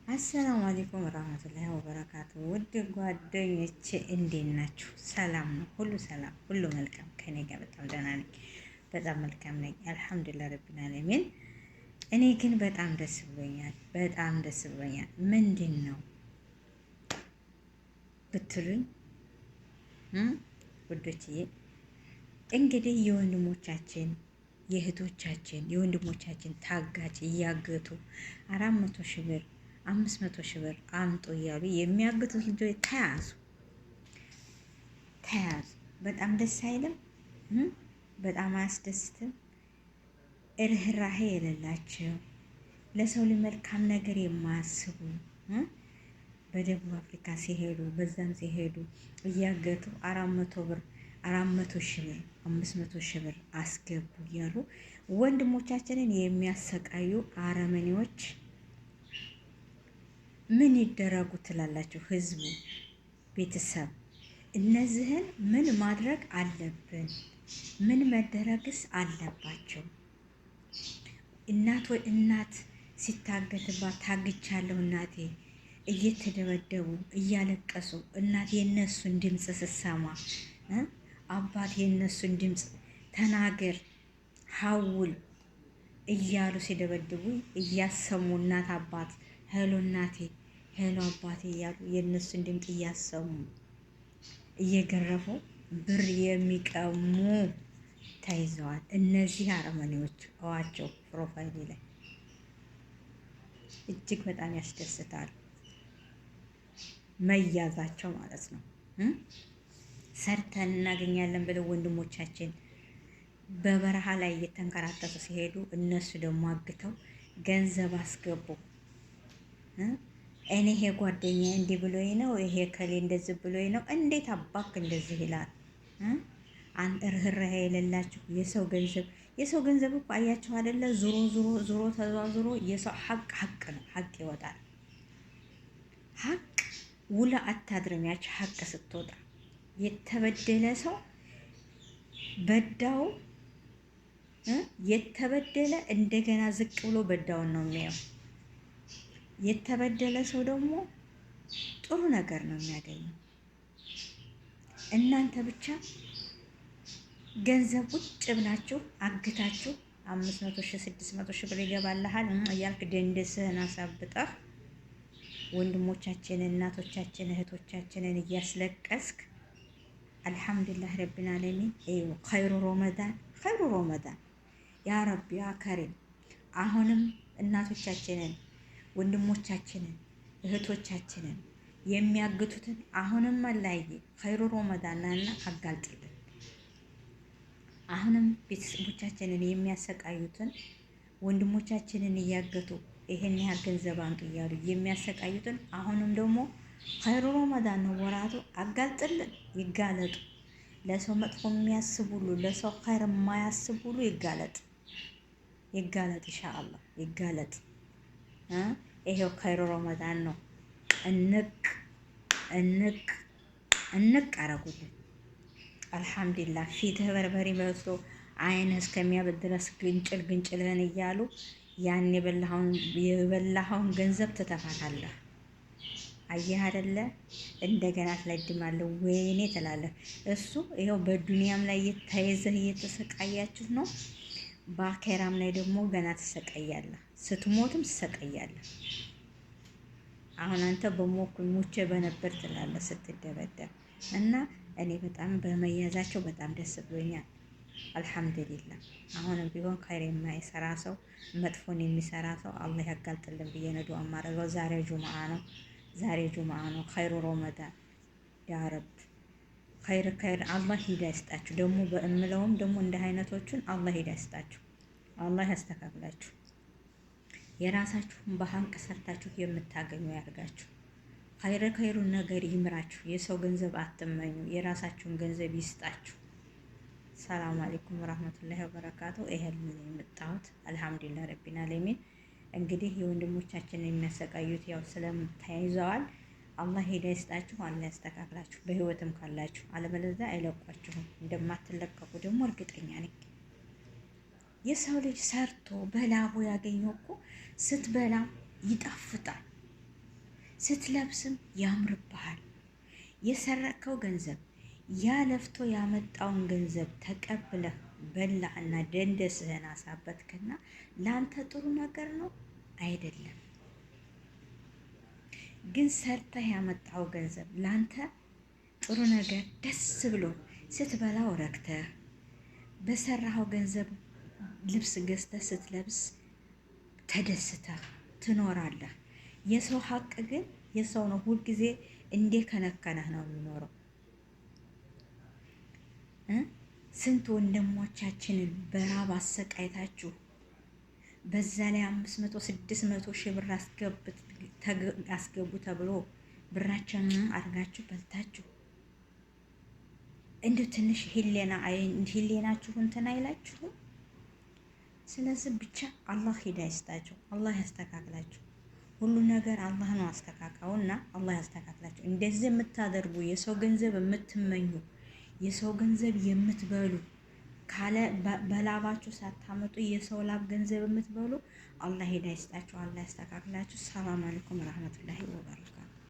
አሰላሙ አለይኩም ወራህመቱላሂ ወበረካቱ። ውድ ጓደኞቼ እንዴት ናችሁ? ሰላም ነው? ሁሉ ሰላም፣ ሁሉ መልካም። ከኔ ጋር በጣም ደህና ነኝ። በጣም መልካም ነኝ። አልሐምዱሊላህ ረቢል ዓለሚን። እኔ ግን በጣም ደስ ብሎኛል። በጣም ደስ ብሎኛል። ምንድን ነው ብትሉኝ ውዶችዬ፣ እንግዲህ የወንድሞቻችን የእህቶቻችን የወንድሞቻችን ታጋች እያገቱ 400 ሺህ ብር 500 ሺህ ብር አምጡ እያሉ የሚያግቱት ልጆች ተያዙ። በጣም ደስ አይልም? በጣም አያስደስትም? ርህራሄ የሌላቸው ለሰው መልካም ነገር የማያስቡ በደቡብ አፍሪካ ሲሄዱ በዛም ሲሄዱ እያገቱ 400 ብር 400 ሺህ ብር 500 ሺህ ብር አስገቡ እያሉ ወንድሞቻችንን የሚያሰቃዩ አረመኔዎች ምን ይደረጉ ትላላችሁ? ህዝቡ፣ ቤተሰብ እነዚህን ምን ማድረግ አለብን? ምን መደረግስ አለባቸው? እናት ሲታገትባት ታግቻለሁ እናቴ እየተደበደቡ እያለቀሱ እናት የነሱን ድምፅ ስሰማ አባት የነሱን ድምፅ ተናገር ሀውል እያሉ ሲደበድቡ እያሰሙ እናት አባት ሄሎ እናቴ ሄሎ አባቴ እያሉ የእነሱን ድምፅ እያሰሙ እየገረፉ ብር የሚቀሙ ተይዘዋል። እነዚህ አረመኔዎች እዋቸው ፕሮፋይል ላይ እጅግ በጣም ያስደስታል መያዛቸው ማለት ነው። ሰርተን እናገኛለን ብለው ወንድሞቻችን በበረሃ ላይ እየተንከራተቱ ሲሄዱ እነሱ ደግሞ አግተው ገንዘብ አስገቡ። እኔ ይሄ ጓደኛ እንዲህ ብሎኝ ነው፣ ይሄ ከሌ እንደዚህ ብሎኝ ነው። እንዴት አባክ እንደዚህ ይላል? አንተ ርህራሄ የሌላችሁ የሰው ገንዘብ እኮ አያችሁ አይደለ? ዙሮ ተዟዙሮ የሰው ሀቅ ነው። ሀቅ ይወጣል። ሀቅ ውላ አታድርም። ያች ሀቅ ስትወጣ የተበደለ ሰው በዳው የተበደለ እንደገና ዝቅ ብሎ በዳውን ነው የሚያየው። የተበደለ ሰው ደግሞ ጥሩ ነገር ነው የሚያገኘው። እናንተ ብቻ ገንዘብ ቁጭ ብላችሁ አግታችሁ 500 ሺህ 600 ሺህ ብር ይገባልሃል እያልክ ደንደስህን አሳብጠህ ወንድሞቻችንን እናቶቻችን እህቶቻችንን እያስለቀስክ አልሐምዱሊላህ ረቢል ዓለሚን። ኸይሩ ረመዳን ያ ረቢ ያ ከሪም። አሁንም እናቶቻችንን ወንድሞቻችንን እህቶቻችንን የሚያግቱትን አሁንም አላየ ኸይሩ ረመዳንና አጋልጥልን። አሁንም ቤተሰቦቻችንን የሚያሰቃዩትን ወንድሞቻችንን እያገቱ ይሄን ያህል ገንዘብ አምጡ እያሉ የሚያሰቃዩትን አሁንም ደግሞ ኸይሩ ረመዳን ነው ወራቱ፣ አጋልጥልን፣ ይጋለጡ። ለሰው መጥፎ የሚያስብ ሁሉ ለሰው ኸይር የማያስብ ሁሉ ይጋለጥ ኢንሻአላህ ይጋለጥ። ይሄው ኸይሩ ረመዳን ነው። እንቅ አረጉልን። አልሐምዱሊላህ ፊትህ በርበሬ መስሎ አይንህ እስከሚያበጥ ድረስ ግንጭልህን እያሉ ያን የበላኸውን ገንዘብ ትተፋታለህ። አየህ አይደለ? እንደገና ትለድማለህ። ወይኔ ትላለህ። እሱ ይኸው በዱንያም ላይ ተይዘህ እየተሰቃያችሁ ነው። በአኼራም ላይ ደግሞ ገና ትሰቃያለህ። ስትሞትም ትሰቃያለህ። አሁን አንተ ሙቼ በነበር ትላለህ ስትደበደብ። እና እኔ በጣም በመያዛቸው በጣም ደስ ብሎኛል። አልሐምዱሊላህ። አሁንም ቢሆን ኸይር የማይሰራ ሰው መጥፎን የሚሰራ ሰው አላህ ያጋልጥልን ብዬ ነው ዱዓ የማደርገው። ዛሬ ጁምዓ ነው። ኸይሩ ረመዳን ያ ረብ ኸይር አላህ ሂዳ ይስጣችሁ። ደግሞ በእምለውም ደግሞ እንደ አይነቶቹን አላህ ሂዳ ይስጣችሁ። አላህ ያስተካክላችሁ። የራሳችሁን በሀንቅ ሰርታችሁ የምታገኙ ያርጋችሁ። ኸይሩን ነገር ይምራችሁ። የሰው ገንዘብ አትመኙ። የራሳችሁን ገንዘብ ይስጣችሁ። ሰላም አለይኩም ወራህመቱላሂ ወበረካቱ። ይሄን የመጣሁት አልሐምዱሊላህ ረቢል ዓለሚን። እንግዲህ የወንድሞቻችንን የሚያሰቃዩት ያው ስለምታይዘዋል። አላህ ሂዳ ይስጣችሁ። አላህ ያስተካክላችሁ። በህይወትም ካላችሁ አለበለዚያ አይለቋችሁም። እንደማትለቀቁ ደግሞ እርግጠኛ ነኝ። የሰው ልጅ ሰርቶ በላቡ ያገኘው እኮ ስትበላ ይጣፍጣል። ስትለብስም ያምርብሃል። የሰረከው ገንዘብ ያ ለፍቶ ያመጣውን ገንዘብ ተቀብለህ በላና ደንደስህን አሳበትክና ለአንተ ጥሩ ነገር ነው አይደለም። ግን ሰርተህ ያመጣው ገንዘብ ለአንተ ጥሩ ነገር ደስ ብሎ ስትበላው ረክተህ በሰራኸው ገንዘብ ልብስ ገዝተህ ስትለብስ ተደስተህ ትኖራለህ። የሰው ሀቅ ግን የሰው ነው። ሁልጊዜ እንዴ ከነከነህ ነው የሚኖረው። ስንት ወንድሞቻችንን በራብ አሰቃይታችሁ በዛ ላይ 500 600 ሺህ ብር አስገቡ ተብሎ ብራቸውን አድርጋችሁ በልታችሁ እንደ ትንሽ ሂሌናችሁ እንትን አይላችሁም። ስለዚህ ብቻ አላህ ሂዳ ይስጣችሁ፣ አላህ ያስተካክላችሁ። ሁሉ ነገር አላህ ነው አስተካካውና አላህ ያስተካክላችሁ። እንደዚህ የምታደርጉ የሰው ገንዘብ የምትመኙ የሰው ገንዘብ የምትበሉ ካለ በላባችሁ ሳታመጡ የሰው ላብ ገንዘብ የምትበሉ አላህ ሂዳ ይስጣችሁ፣ አላህ ያስተካክላችሁ። ሰላም አለይኩም ወራህመቱላሂ ወበረካቱ።